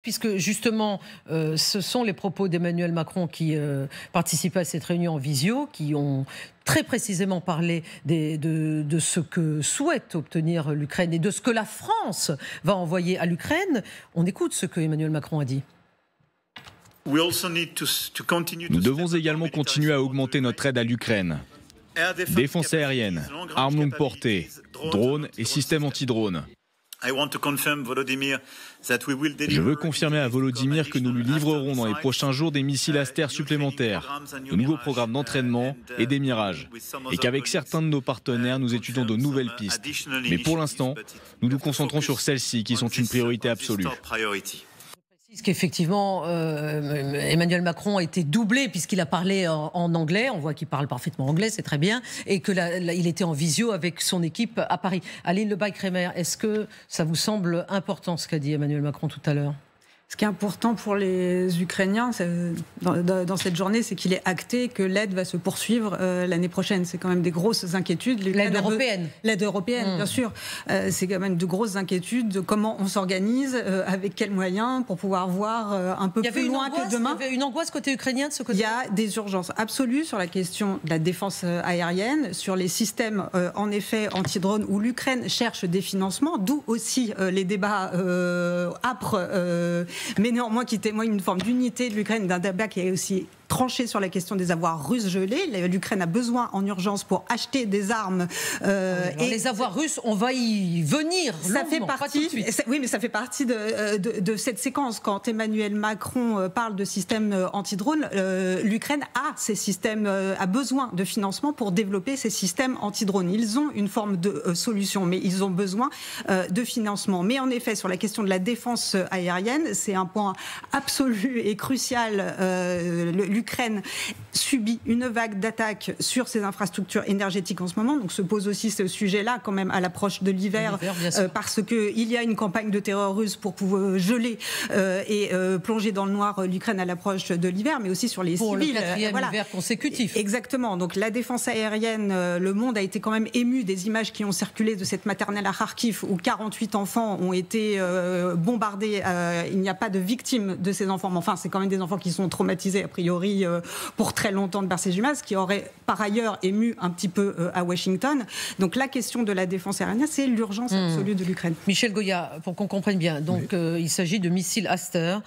Puisque justement, ce sont les propos d'Emmanuel Macron qui participaient à cette réunion en visio, qui ont très précisément parlé de ce que souhaite obtenir l'Ukraine et de ce que la France va envoyer à l'Ukraine. On écoute ce que Emmanuel Macron a dit. Nous devons également continuer à augmenter notre aide à l'Ukraine. Défense aérienne, armes longue portée, drones et systèmes anti-drones. Je veux confirmer à Volodymyr que nous lui livrerons dans les prochains jours des missiles Aster supplémentaires, de nouveaux programmes d'entraînement et des Mirages, et qu'avec certains de nos partenaires, nous étudions de nouvelles pistes. Mais pour l'instant, nous nous concentrons sur celles-ci qui sont une priorité absolue. Qu'effectivement, Emmanuel Macron a été doublé puisqu'il a parlé en anglais. On voit qu'il parle parfaitement anglais, c'est très bien. Et qu'il était en visio avec son équipe à Paris. Aline Lebay-Crémer, est-ce que ça vous semble important ce qu'a dit Emmanuel Macron tout à l'heure ? Ce qui est important pour les Ukrainiens dans cette journée, c'est qu'il est acté que l'aide va se poursuivre l'année prochaine. C'est quand même des grosses inquiétudes. L'aide européenne. L'aide européenne, bien sûr. C'est quand même de grosses inquiétudes de comment on s'organise, avec quels moyens, pour pouvoir voir un peu plus loin que demain. Il y avait une angoisse côté ukrainien de ce côté. Il y a des urgences absolues sur la question de la défense aérienne, sur les systèmes, en effet, anti-drones, où l'Ukraine cherche des financements, d'où aussi les débats âpres. Mais néanmoins qui témoigne d'une forme d'unité de l'Ukraine, d'un débat qui est aussi tranché sur la question des avoirs russes gelés. L'Ukraine a besoin en urgence pour acheter des armes. Et les avoirs russes, on va y venir. Ça fait partie. Oui, mais ça fait partie de cette séquence. Quand Emmanuel Macron parle de systèmes anti-drones, l'Ukraine a ces systèmes, a besoin de financement pour développer ces systèmes anti-drones. Ils ont une forme de solution, mais ils ont besoin de financement. Mais en effet, sur la question de la défense aérienne, c'est un point absolu et crucial. L'Ukraine subit une vague d'attaques sur ses infrastructures énergétiques en ce moment. Donc se pose aussi ce sujet-là quand même à l'approche de l'hiver, parce qu'il y a une campagne de terreur russe pour pouvoir geler et plonger dans le noir l'Ukraine à l'approche de l'hiver, mais aussi sur les pour civils. Pour le 4e hiver consécutif. Exactement. Donc la défense aérienne, le monde a été quand même ému des images qui ont circulé de cette maternelle à Kharkiv où 48 enfants ont été bombardés. Il n'y a pas de victimes de ces enfants. Mais enfin, c'est quand même des enfants qui sont traumatisés a priori pour très longtemps de Barcé-Jumas, ce qui aurait par ailleurs ému un petit peu à Washington. Donc la question de la défense aérienne, c'est l'urgence absolue de l'Ukraine. Michel Goya, pour qu'on comprenne bien, donc il s'agit de missiles Aster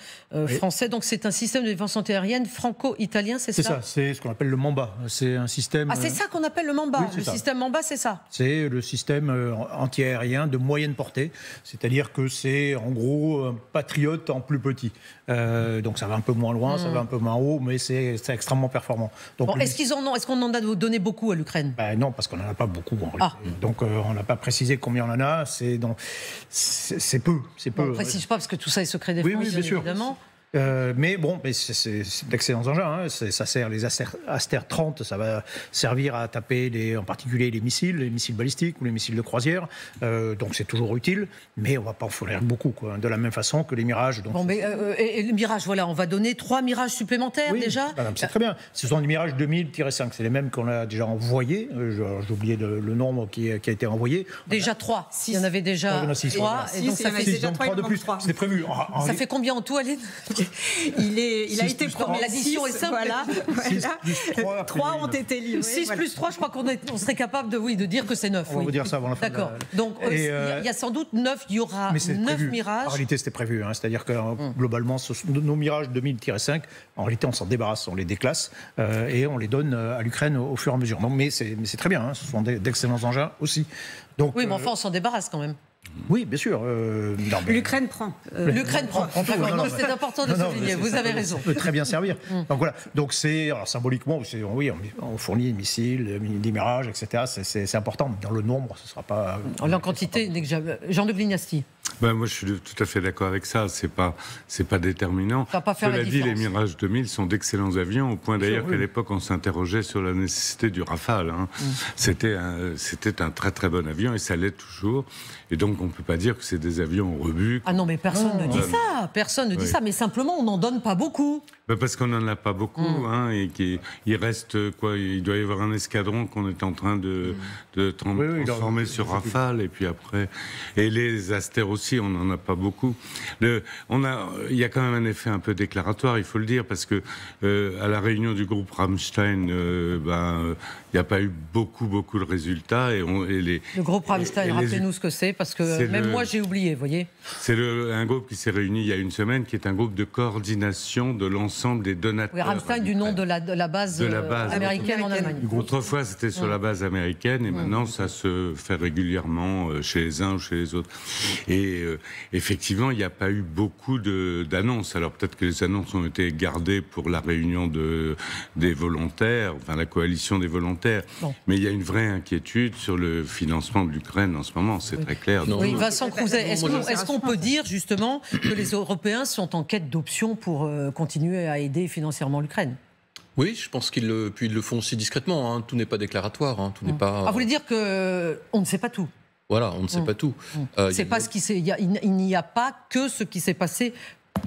français. Donc c'est un système de défense antiaérienne franco-italien, c'est ça ? C'est ça, c'est ce qu'on appelle le Mamba. C'est un système. Ah, c'est ça qu'on appelle le Mamba. Oui, le système Mamba, c'est ça. C'est le système antiaérien de moyenne portée, c'est-à-dire que c'est en gros un Patriote en plus petit. Donc ça va un peu moins loin, ça va un peu moins haut, mais c'est extrêmement performant. Donc, bon, est-ce qu'on en a donné beaucoup à l'Ukraine ? Non, parce qu'on n'en a pas beaucoup en réalité. Donc on n'a pas précisé combien on en a, c'est peu. On ne précise pas parce que tout ça est secret défense, oui, bien sûr. Évidemment. Mais bon, c'est d'excellents engins. Ça sert les Aster 30, ça va servir à taper en particulier les missiles balistiques ou les missiles de croisière. Donc c'est toujours utile, mais on va pas en fournir beaucoup, quoi. De la même façon que les Mirages. Donc, et les Mirages, voilà, on va donner 3 Mirages supplémentaires déjà. C'est très bien. Ce sont des Mirages 2000-5. C'est les mêmes qu'on a déjà envoyés. J'ai oublié le nombre qui a été envoyé. Déjà 3. Il y en avait déjà 3. Et donc ça fait déjà 3 de plus. C'était prévu. Ça fait combien en tout, Aline ? Il a été promis. L'addition est simple. Voilà. 3 ont été livrés. 6 plus 3, je crois qu'on serait capable de dire que c'est 9. On va vous dire ça avant la fin. D'accord. Donc il y a sans doute 9, il y aura 9 Mirages. En réalité, c'était prévu. C'est-à-dire que globalement, nos Mirages 2000-5, en réalité, on s'en débarrasse, on les déclasse et on les donne à l'Ukraine au fur et à mesure. Donc, mais c'est très bien, ce sont d'excellents engins aussi. Donc, oui, mais enfin, on s'en débarrasse quand même. Oui, bien sûr. L'Ukraine prend. L'Ukraine prend. C'est important de souligner. Vous avez raison. Ça peut très bien servir. Donc voilà. Donc symboliquement, on fournit des missiles, des Mirages, etc. C'est important. Dans le nombre, ce ne sera pas. En quantité, Jean-Luc Lignasti. Moi, je suis tout à fait d'accord avec ça. C'est pas déterminant. Ça va pas faire la différence. Les Mirage 2000 sont d'excellents avions, au point d'ailleurs qu'à l'époque, on s'interrogeait sur la nécessité du Rafale. C'était un très très bon avion et ça l'est toujours. Et donc, on ne peut pas dire que c'est des avions en rebut. Ah non, mais personne ne dit ça. Personne ne dit ça. Mais simplement, on n'en donne pas beaucoup. Parce qu'on n'en a pas beaucoup. Et qu'il reste quoi ? Il doit y avoir un escadron qu'on est en train de transformer sur Rafale. Et puis après. Et les Aster aussi. aussi, on n'en a pas beaucoup. Il y a quand même un effet un peu déclaratoire, il faut le dire, parce que à la réunion du groupe Rammstein, il n'y a pas eu beaucoup de résultats. Le groupe Rammstein, rappelez-nous ce que c'est, parce que même moi j'ai oublié, vous voyez. C'est un groupe qui s'est réuni il y a une semaine, qui est un groupe de coordination de l'ensemble des donateurs. Oui, Rammstein, du nom de la base américaine en Allemagne. Autrefois, c'était sur la base américaine, et maintenant, ça se fait régulièrement chez les uns ou chez les autres. Et effectivement, il n'y a pas eu beaucoup d'annonces. Alors peut-être que les annonces ont été gardées pour la réunion des volontaires, enfin la coalition des volontaires. Bon. Mais il y a une vraie inquiétude sur le financement de l'Ukraine en ce moment, c'est très clair. Oui, Vincent Crouzet, est-ce qu'on peut dire justement que les Européens sont en quête d'options pour continuer à aider financièrement l'Ukraine ? Oui, je pense qu'ils le font aussi discrètement. Tout n'est pas déclaratoire. Tout n'est pas. Vous voulez dire qu'on ne sait pas tout ? Voilà, on ne sait pas tout. C'est pas ce qui il n'y a pas que ce qui s'est passé.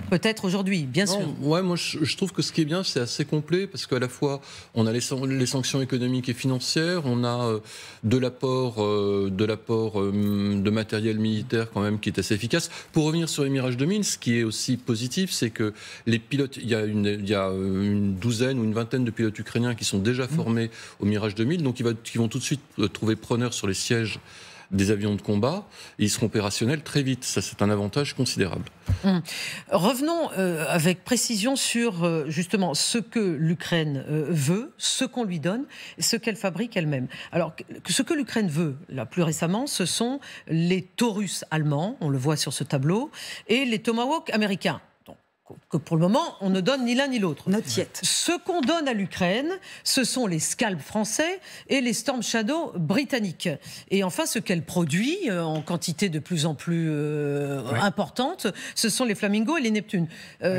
Peut-être aujourd'hui, bien sûr. Ouais, moi je trouve que ce qui est bien, c'est assez complet, parce qu'à la fois on a les sanctions économiques et financières, on a de l'apport de matériel militaire quand même qui est assez efficace. Pour revenir sur les Mirage 2000, ce qui est aussi positif, c'est que les pilotes, il y a une douzaine ou une vingtaine de pilotes ukrainiens qui sont déjà formés au Mirage 2000, donc qui vont tout de suite trouver preneur sur les sièges des avions de combat, et ils seront opérationnels très vite. Ça, c'est un avantage considérable. Revenons avec précision sur justement ce que l'Ukraine veut, ce qu'on lui donne, ce qu'elle fabrique elle-même. Alors, ce que l'Ukraine veut, là, plus récemment, ce sont les Taurus allemands, on le voit sur ce tableau, et les Tomahawk américains. Que pour le moment, on ne donne ni l'un ni l'autre. Not yet. Ce qu'on donne à l'Ukraine, ce sont les Scalp français et les Storm Shadow britanniques. Et enfin, ce qu'elle produit en quantité de plus en plus importante, ce sont les Flamingo et les Neptune.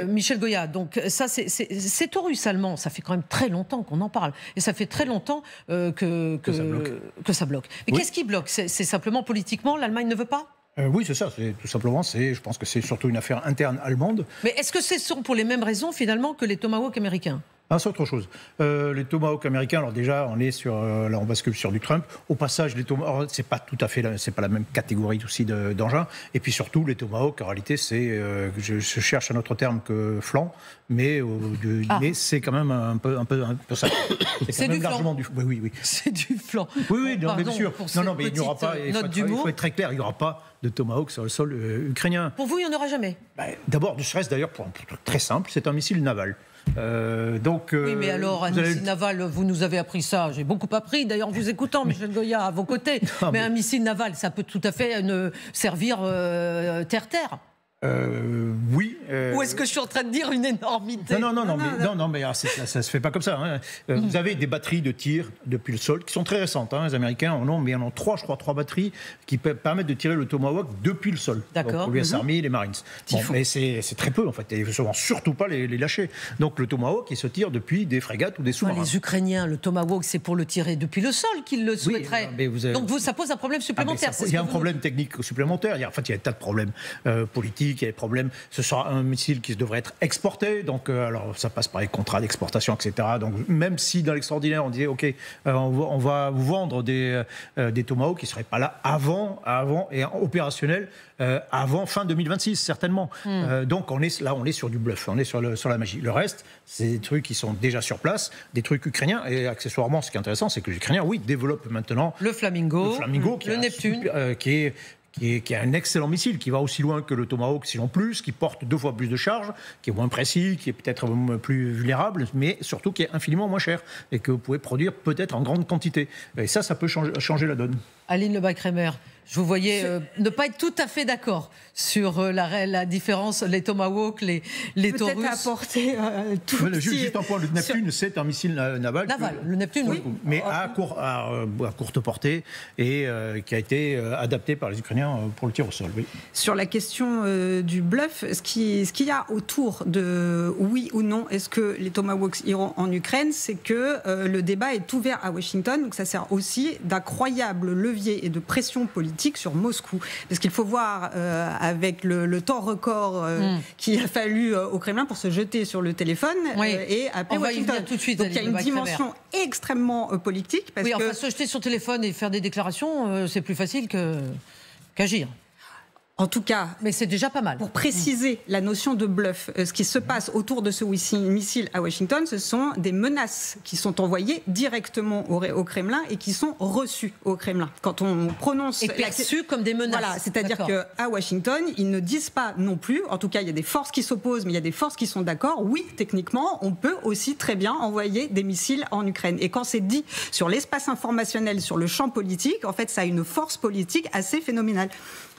Michel Goya, donc ça, c'est Taurus allemand. Ça fait quand même très longtemps qu'on en parle. Et ça fait très longtemps que ça bloque. Mais qu'est-ce qui bloque ? C'est simplement politiquement, l'Allemagne ne veut pas ? Oui, c'est ça. Tout simplement, je pense que c'est surtout une affaire interne allemande. Mais est-ce que ce sont pour les mêmes raisons, finalement, que les Tomahawk américains ? C'est autre chose. Les Tomahawk américains, alors déjà, là, on bascule sur du Trump. Au passage, les Tomahawk, c'est pas tout à fait, c'est pas la même catégorie aussi d'engins. Et puis surtout, les Tomahawk, en réalité, c'est, je cherche un autre terme que flanc, mais c'est quand même un peu ça. C'est du flanc. Oui. C'est du flanc. Oui, bien sûr. Non, mais il n'y aura pas. Il faut être très clair. Il n'y aura pas de Tomahawk sur le sol ukrainien. Pour vous, il n'y en aura jamais. D'abord, ne serait-ce d'ailleurs pour un truc très simple, c'est un missile naval. Oui, mais alors, un missile naval, vous nous avez appris ça. J'ai beaucoup appris, d'ailleurs, en vous écoutant, Michel Goya, à vos côtés. Mais un missile naval, ça peut tout à fait servir terre-terre. Oui. Ou est-ce que je suis en train de dire une énormité ? Non, mais ça se fait pas comme ça. Hein. Vous avez des batteries de tir depuis le sol qui sont très récentes. Les Américains en ont, mais ils en ont trois batteries qui permettent de tirer le Tomahawk depuis le sol. D'accord. Pour l'US Army et les Marines. Mais c'est très peu en fait. Et il ne faut surtout pas les lâcher. Donc le Tomahawk, il se tire depuis des frégates ou des sous-marins. Les Ukrainiens, le Tomahawk, c'est pour le tirer depuis le sol qu'ils le souhaiteraient. Donc ça pose un problème supplémentaire. Il y a un problème technique supplémentaire. Il y a des tas de problèmes politiques. Il y a des problèmes. Ce sera un missile qui devrait être exporté. Donc, alors, ça passe par les contrats d'exportation, etc. Donc, même si dans l'extraordinaire, on disait, OK, on va vous vendre des Tomahawk qui ne seraient pas là avant et opérationnels avant fin 2026, certainement. Donc, on est sur du bluff. On est sur la magie. Le reste, c'est des trucs qui sont déjà sur place, des trucs ukrainiens. Et accessoirement, ce qui est intéressant, c'est que les Ukrainiens, développent maintenant le Flamingo, le Neptune, qui est un excellent missile, qui va aussi loin que le Tomahawk, sinon plus, qui porte 2 fois plus de charge, qui est moins précis, qui est peut-être plus vulnérable, mais surtout qui est infiniment moins cher et que vous pouvez produire peut-être en grande quantité. Et ça peut changer la donne. Aline Lebas-Kramer, je vous voyais ne pas être tout à fait d'accord sur la différence, les Tomahawk, les Taurus. Peut-être apporter tout petit... Juste un point, le Neptune, c'est un missile naval. Le Neptune, oui. Mais à courte portée et qui a été adapté par les Ukrainiens pour le tir au sol. Oui. Sur la question du bluff, ce qu'il y a autour de oui ou non, est-ce que les Tomahawks iront en Ukraine, c'est que le débat est ouvert à Washington, donc ça sert aussi d'incroyable levier et de pression politique sur Moscou. Parce qu'il faut voir avec le temps record qu'il a fallu au Kremlin pour se jeter sur le téléphone et appeler Washington. Tout de suite, donc il y a une dimension extrêmement politique. Parce enfin, se jeter sur le téléphone et faire des déclarations, c'est plus facile qu'agir. En tout cas, mais c'est déjà pas mal. Pour préciser la notion de bluff, ce qui se passe autour de ce missile à Washington, ce sont des menaces qui sont envoyées directement au Kremlin et qui sont reçues au Kremlin. Quand on prononce... Et perçues comme des menaces. Voilà, c'est-à-dire qu'à Washington, ils ne disent pas non plus, en tout cas il y a des forces qui s'opposent, mais il y a des forces qui sont d'accord, oui, techniquement, on peut aussi très bien envoyer des missiles en Ukraine. Et quand c'est dit sur l'espace informationnel, sur le champ politique, en fait, ça a une force politique assez phénoménale.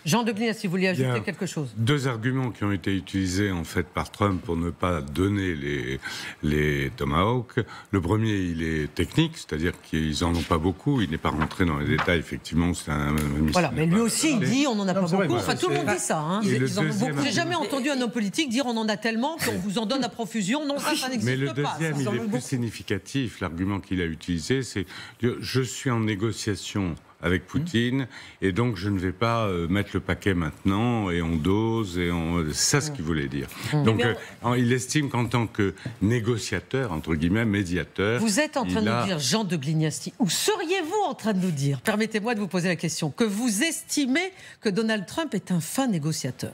Jean de Glias, si vous vouliez ajouter quelque chose. Deux arguments qui ont été utilisés en fait par Trump pour ne pas donner les Tomahawks. Le premier, il est technique, c'est-à-dire qu'ils en ont pas beaucoup. Il n'est pas rentré dans les détails. Effectivement, c'est un missile. Voilà, mais lui aussi, il dit on n'en a pas beaucoup. Enfin, tout le monde dit ça. Hein. Ils en ont beaucoup. J'ai jamais entendu un homme politique dire on en a tellement qu'on vous en donne à profusion. Non, ça n'existe pas. Mais le deuxième, il est plus significatif. L'argument qu'il a utilisé, c'est je suis en négociation avec Poutine, et donc je ne vais pas mettre le paquet maintenant, et on dose, et c'est ça ce qu'il voulait dire. Donc il estime qu'en tant que négociateur, entre guillemets, médiateur... Vous êtes en train de nous dire, Jean de Glignasti, ou seriez-vous en train de nous dire, permettez-moi de vous poser la question, que vous estimez que Donald Trump est un fin négociateur ?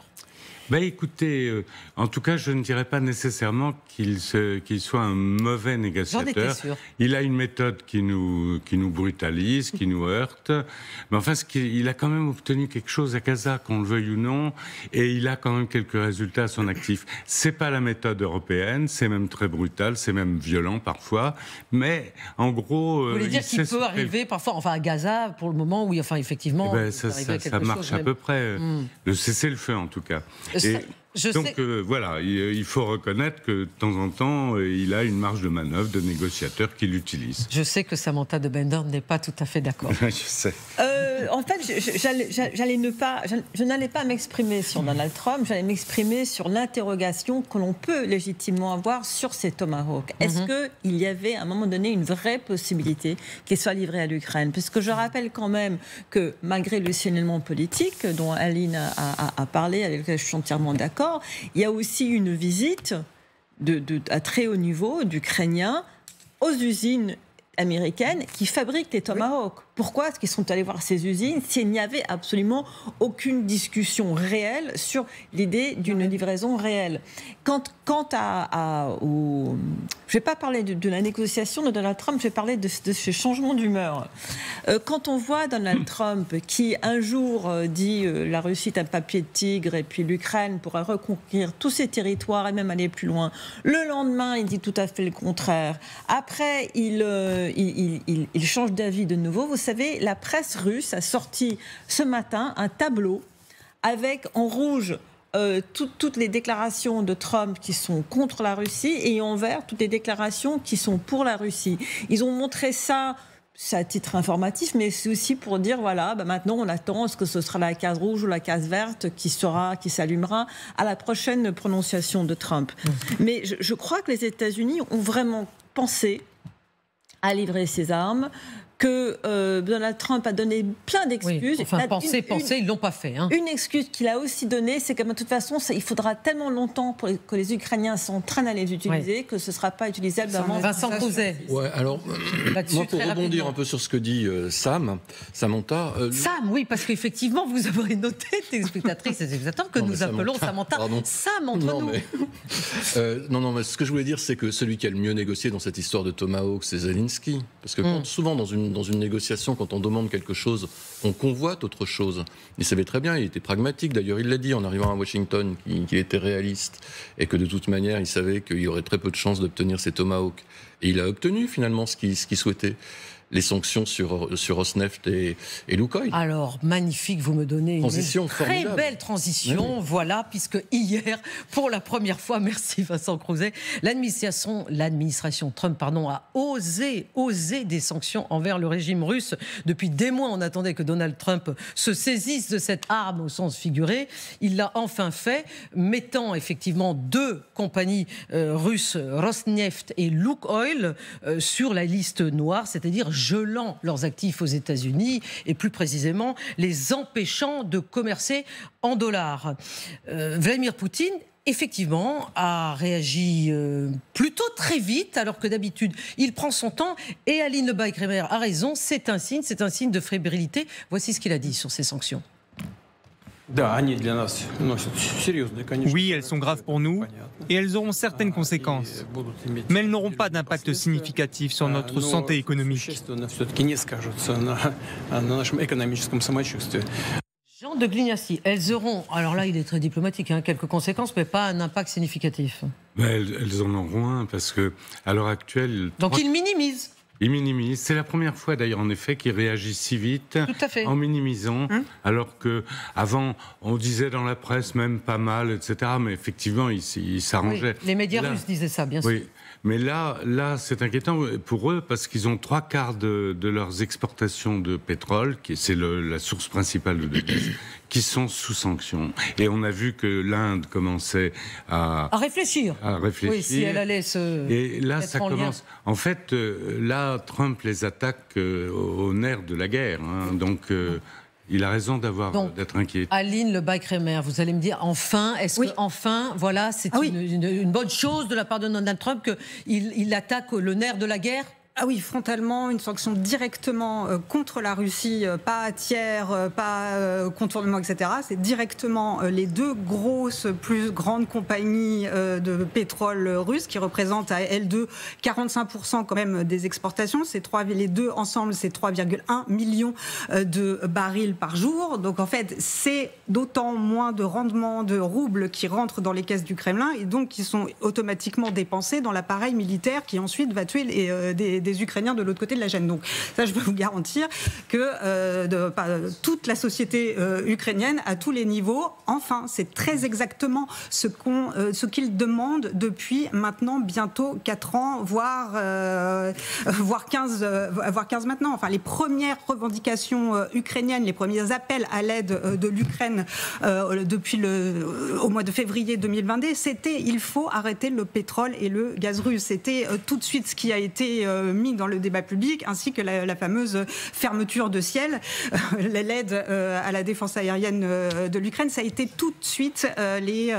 Ben écoutez, en tout cas, je ne dirais pas nécessairement qu'il soit un mauvais négociateur. Il a une méthode qui nous brutalise, qui nous heurte. Mais enfin, il a quand même obtenu quelque chose à Gaza, qu'on le veuille ou non, et il a quand même quelques résultats à son actif. C'est pas la méthode européenne, c'est même très brutal, c'est même violent parfois. Mais en gros, vous voulez dire qu'il peut arriver parfois, enfin à Gaza, pour le moment, oui, enfin effectivement, eh ben, ça marche à peu près. Le cessez-le-feu, en tout cas. Voilà, il faut reconnaître que de temps en temps, il a une marge de manœuvre de négociateur qu'il utilise. Je sais que Samantha de Bender n'est pas tout à fait d'accord. Je sais. En fait, je n'allais pas m'exprimer sur Donald Trump, j'allais m'exprimer sur l'interrogation que l'on peut légitimement avoir sur ces Tomahawks. Est-ce qu'il y avait à un moment donné une vraie possibilité qu'ils soient livrés à l'Ukraine ? Puisque je rappelle quand même que malgré le signalement politique dont Aline a parlé, avec lequel je suis entièrement d'accord, il y a aussi une visite à très haut niveau d'Ukrainiens aux usines américaines qui fabriquent les Tomahawks. Pourquoi est-ce qu'ils sont allés voir ces usines s'il n'y avait absolument aucune discussion réelle sur l'idée d'une livraison réelle ? Quant au... Je ne vais pas parler de la négociation de Donald Trump, je vais parler de ce changement d'humeur. Quand on voit Donald Trump qui un jour dit la Russie est un papier de tigre et puis l'Ukraine pourra reconquérir tous ses territoires et même aller plus loin. Le lendemain, il dit tout à fait le contraire. Après, il change d'avis de nouveau. Vous savez, la presse russe a sorti ce matin un tableau avec en rouge toutes les déclarations de Trump qui sont contre la Russie et en vert toutes les déclarations qui sont pour la Russie. Ils ont montré ça, c'est à titre informatif, mais c'est aussi pour dire voilà, maintenant on attend ce que ce sera la case rouge ou la case verte qui s'allumera à la prochaine prononciation de Trump. Mais je crois que les États-Unis ont vraiment pensé à livrer ses armes, que Donald Trump a donné plein d'excuses. Oui, enfin, penser, ils ne l'ont pas fait. Hein. Une excuse qu'il a aussi donnée, c'est que de toute façon, il faudra tellement longtemps pour que les Ukrainiens s'entraînent à les utiliser que ce ne sera pas utilisable avant. Vincent Crouzet. Ouais, alors, moi, pour rebondir un peu sur ce que dit Samantha... Sam, oui, parce qu'effectivement, vous aurez noté, téléspectatrices et téléspectateurs, que nous appelons Samantha Sam entre nous. Mais ce que je voulais dire, c'est que celui qui a le mieux négocié dans cette histoire de Tomahawk, c'est Zelensky. Parce que souvent, dans une négociation, quand on demande quelque chose, on convoite autre chose. Il savait très bien, il était pragmatique. D'ailleurs, il l'a dit en arrivant à Washington, qu'il était réaliste et que de toute manière, il savait qu'il y aurait très peu de chances d'obtenir ces Tomahawks. Et il a obtenu finalement ce qu'il souhaitait. Les sanctions sur Rosneft et Lukoil. Alors, magnifique, vous me donnez une très belle transition, voilà, puisque hier, pour la première fois, merci Vincent Crouzet, l'administration Trump a osé des sanctions envers le régime russe. Depuis des mois, on attendait que Donald Trump se saisisse de cette arme au sens figuré. Il l'a enfin fait, mettant effectivement 2 compagnies russes, Rosneft et Lukoil, sur la liste noire, c'est-à-dire gelant leurs actifs aux États-Unis et plus précisément les empêchant de commercer en dollars. Vladimir Poutine, effectivement, a réagi plutôt très vite, alors que d'habitude, il prend son temps. Et Aline Lebas-Crémer a raison, c'est un signe de fébrilité. Voici ce qu'il a dit sur ces sanctions. Oui, elles sont graves pour nous et elles auront certaines conséquences, mais elles n'auront pas d'impact significatif sur notre santé économique. Jean de Glignassi, elles auront, alors là il est très diplomatique, quelques conséquences, mais pas un impact significatif. Elles en auront un, parce que à l'heure actuelle... Donc ils minimisent. Ils minimisent. C'est la première fois d'ailleurs en effet qu'ils réagissent si vite, en minimisant, alors que avant on disait dans la presse même pas mal, etc. Mais effectivement ils s'arrangeaient. Oui, les médias russes disaient ça, bien sûr. Mais là, c'est inquiétant pour eux parce qu'ils ont 3/4 de leurs exportations de pétrole, c'est la source principale de devise, qui sont sous sanctions. Et on a vu que l'Inde commençait à réfléchir. Oui, si elle allait se... Et là, ça commence. En fait, là, Trump les attaque au nerf de la guerre. Donc... il a raison d'être inquiet. Aline Lebas-Crémer, vous allez me dire, enfin, voilà, c'est une bonne chose de la part de Donald Trump qu'il attaque le nerf de la guerre ? Ah oui, frontalement, une sanction directement contre la Russie, pas tiers, pas contournement, etc. C'est directement les deux plus grandes compagnies de pétrole russe qui représentent à elles deux 45% quand même des exportations. Les deux ensemble, c'est 3,1 millions de barils par jour. Donc en fait, c'est d'autant moins de rendement de roubles qui rentrent dans les caisses du Kremlin et donc qui sont automatiquement dépensés dans l'appareil militaire qui ensuite va tuer des Ukrainiens de l'autre côté de la chaîne. Donc ça, je peux vous garantir que toute la société ukrainienne, à tous les niveaux, enfin, c'est très exactement ce qu'ils demandent depuis maintenant bientôt 4 ans, voire 15 maintenant. Enfin, les premières revendications ukrainiennes, les premiers appels à l'aide de l'Ukraine au mois de février 2022, c'était il faut arrêter le pétrole et le gaz russe. C'était tout de suite ce qui a été mis dans le débat public, ainsi que la fameuse fermeture de ciel, l'aide à la défense aérienne de l'Ukraine. Ça a été tout de suite les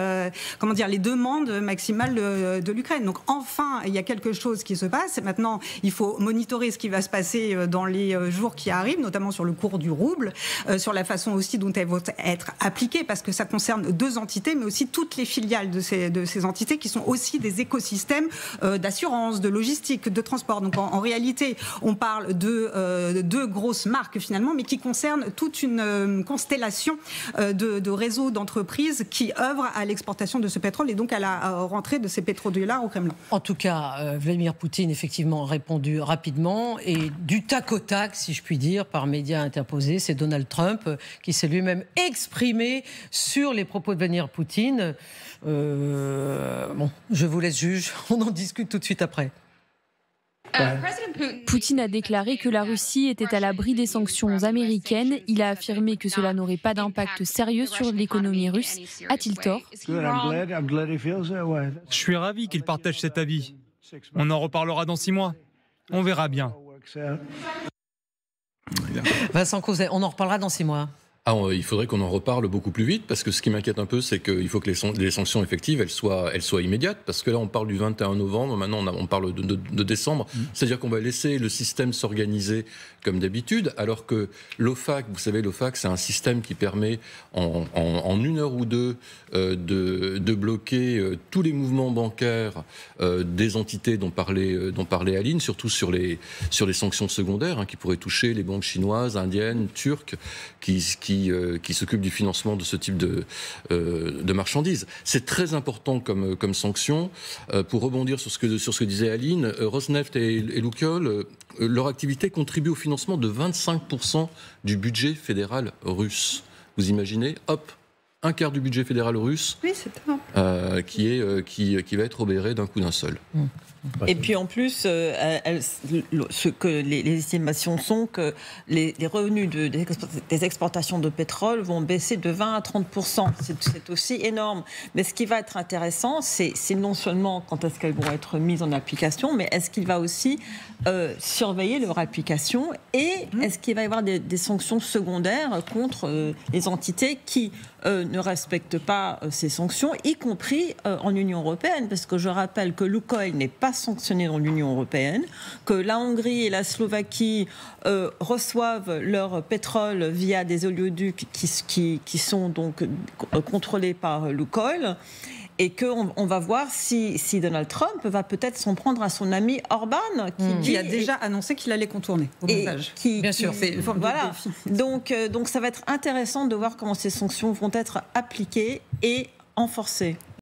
demandes maximales de l'Ukraine. Donc enfin, il y a quelque chose qui se passe. Maintenant, il faut monitorer ce qui va se passer dans les jours qui arrivent, notamment sur le cours du rouble, sur la façon aussi dont elles vont être appliquées, parce que ça concerne 2 entités, mais aussi toutes les filiales de ces entités qui sont aussi des écosystèmes d'assurance, de logistique, de transport. Donc en réalité, on parle de 2 grosses marques finalement, mais qui concernent toute une constellation de réseaux d'entreprises qui œuvrent à l'exportation de ce pétrole et donc à la rentrée de ces pétrodollars au Kremlin. En tout cas, Vladimir Poutine effectivement a répondu rapidement et du tac au tac, si je puis dire, par médias interposés. C'est Donald Trump qui s'est lui-même exprimé sur les propos de Vladimir Poutine. Je vous laisse juge, on en discute tout de suite après. Poutine a déclaré que la Russie était à l'abri des sanctions américaines. Il a affirmé que cela n'aurait pas d'impact sérieux sur l'économie russe. A-t-il tort ? Je suis ravi qu'il partage cet avis. On en reparlera dans 6 mois. On verra bien. Vincent Cauzet, on en reparlera dans 6 mois. Il faudrait qu'on en reparle beaucoup plus vite, parce que ce qui m'inquiète un peu, c'est qu'il faut que les sanctions effectives, elles soient immédiates, parce que là, on parle du 21 novembre, maintenant on parle de décembre, c'est-à-dire qu'on va laisser le système s'organiser comme d'habitude, alors que l'OFAC, vous savez, l'OFAC, c'est un système qui permet en 1 heure ou 2 de bloquer tous les mouvements bancaires des entités dont parlait Aline, surtout sur les sanctions secondaires, qui pourraient toucher les banques chinoises, indiennes, turques, qui s'occupent du financement de ce type de marchandises. C'est très important comme sanction. Pour rebondir sur ce que disait Aline, Rosneft et Lukoil, leur activité contribue au financement de 25% du budget fédéral russe. Vous imaginez, hop, 1/4 du budget fédéral russe, oui, c'est qui va être obéré d'un coup d'un seul. Et puis en plus, ce que les estimations sont que les revenus des exportations de pétrole vont baisser de 20 à 30%. C'est aussi énorme. Mais ce qui va être intéressant, c'est non seulement quand est-ce qu'elles vont être mises en application, mais est-ce qu'il va aussi surveiller leur application et est-ce qu'il va y avoir des sanctions secondaires contre les entités qui ne respectent pas ces sanctions, y compris en Union européenne, parce que je rappelle que Lukoil n'est pas sanctionné dans l'Union européenne, que la Hongrie et la Slovaquie reçoivent leur pétrole via des oléoducs qui sont donc contrôlés par Lukoil. Et qu'on va voir si Donald Trump va peut-être s'en prendre à son ami Orban, qui a déjà annoncé qu'il allait contourner au passage. Bien sûr, c'est une forme de défi. Donc ça va être intéressant de voir comment ces sanctions vont être appliquées et renforcées.